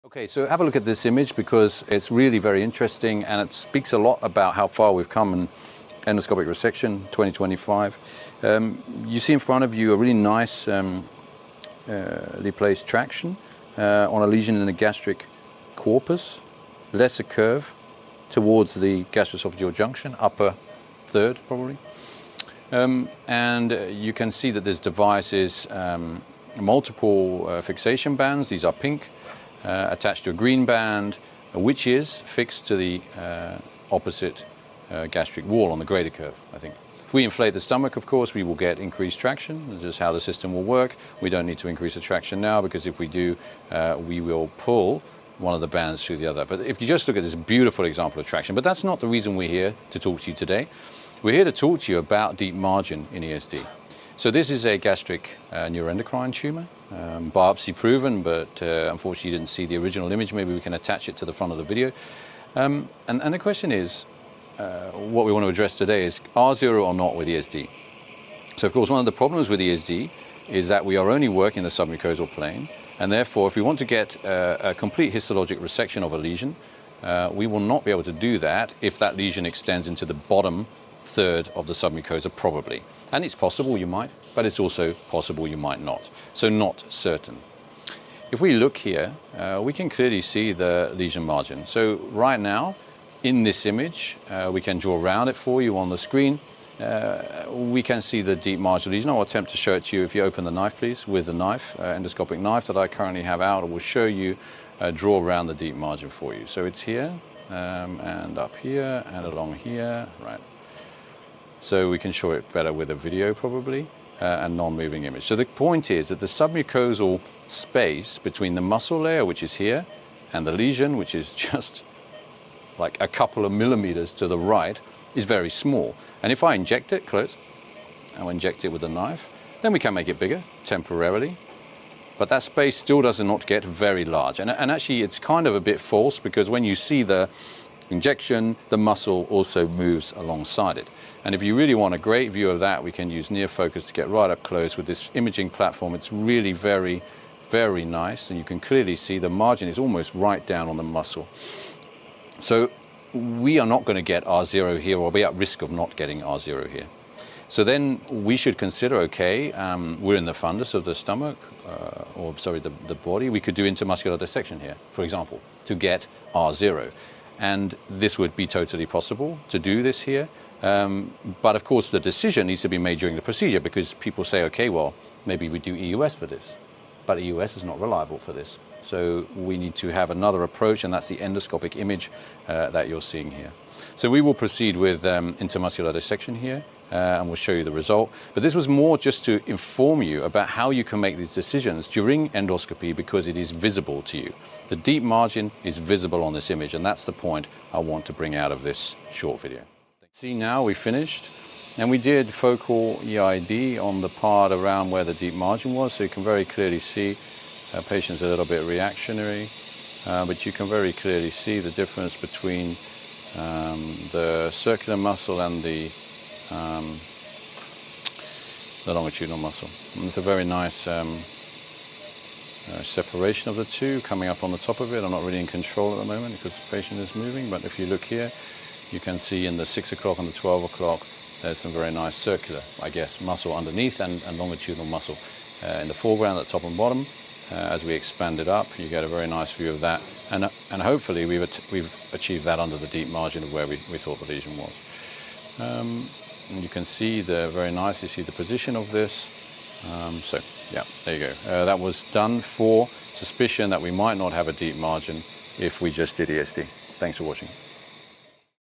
Okay, so have a look at this image because it's really very interesting and it speaks a lot about how far we've come in endoscopic resection 2025. You see in front of you a really nice placed traction on a lesion in the gastric corpus, lesser curve towards the gastroesophageal junction, upper third probably. And you can see that this device is multiple fixation bands. These are pink, attached to a green band, which is fixed to the opposite gastric wall on the greater curve, I think. If we inflate the stomach, of course, we will get increased traction. This is how the system will work. We don't need to increase the traction now because if we do, we will pull one of the bands through the other. But if you just look at this beautiful example of traction, but that's not the reason we're here to talk to you today. We're here to talk to you about deep margin in ESD. So this is a gastric neuroendocrine tumor, biopsy proven, but unfortunately you didn't see the original image. Maybe we can attach it to the front of the video. And the question is, what we want to address today is R0 or not with ESD. So of course one of the problems with ESD is that we are only working the submucosal plane, and therefore if we want to get a complete histologic resection of a lesion, we will not be able to do that if that lesion extends into the bottom third of the submucosa, probably. And it's possible you might, but it's also possible you might not. So not certain. If we look here, we can clearly see the lesion margin. So right now, in this image, we can draw around it for you on the screen. We can see the deep margin lesion. I'll attempt to show it to you if you open the knife, please, with the knife, endoscopic knife that I currently have out. I will show you, draw around the deep margin for you. So it's here, and up here, and along here, right. So we can show it better with a video probably, and non-moving image. So the point is that the submucosal space between the muscle layer, which is here, and the lesion, which is just like a couple of millimeters to the right, is very small. And if I inject it, close, I'll inject it with a knife, then we can make it bigger temporarily. But that space still does not get very large. And actually it's kind of a bit false because when you see the injection, the muscle also moves alongside it. And if you really want a great view of that, we can use near focus to get right up close with this imaging platform. It's really very, very nice. And you can clearly see the margin is almost right down on the muscle. So we are not going to get R0 here, or be at risk of not getting R0 here. So then we should consider, okay, we're in the fundus of the stomach, the body. We could do intermuscular dissection here, for example, to get R0. And this would be totally possible to do this here. But of course, the decision needs to be made during the procedure because people say, okay, well, maybe we do EUS for this. But EUS is not reliable for this. So we need to have another approach, and that's the endoscopic image that you're seeing here. So we will proceed with intermuscular dissection here, and we'll show you the result. But this was more just to inform you about how you can make these decisions during endoscopy because it is visible to you. The deep margin is visible on this image, and that's the point I want to bring out of this short video. See, now we finished, and we did focal EID on the part around where the deep margin was, so you can very clearly see patient's a little bit reactionary, but you can very clearly see the difference between the circular muscle and the longitudinal muscle. And it's a very nice separation of the two coming up on the top of it. I'm not really in control at the moment because the patient is moving, but if you look here, you can see in the 6 o'clock and the 12 o'clock, there's some very nice circular, I guess, muscle underneath and longitudinal muscle in the foreground at the top and bottom. As we expand it up, you get a very nice view of that, and hopefully we've achieved that under the deep margin of where we thought the lesion was. And you can see very nice, you see the position of this. So yeah, there you go. That was done for suspicion that we might not have a deep margin if we just did ESD. Thanks for watching.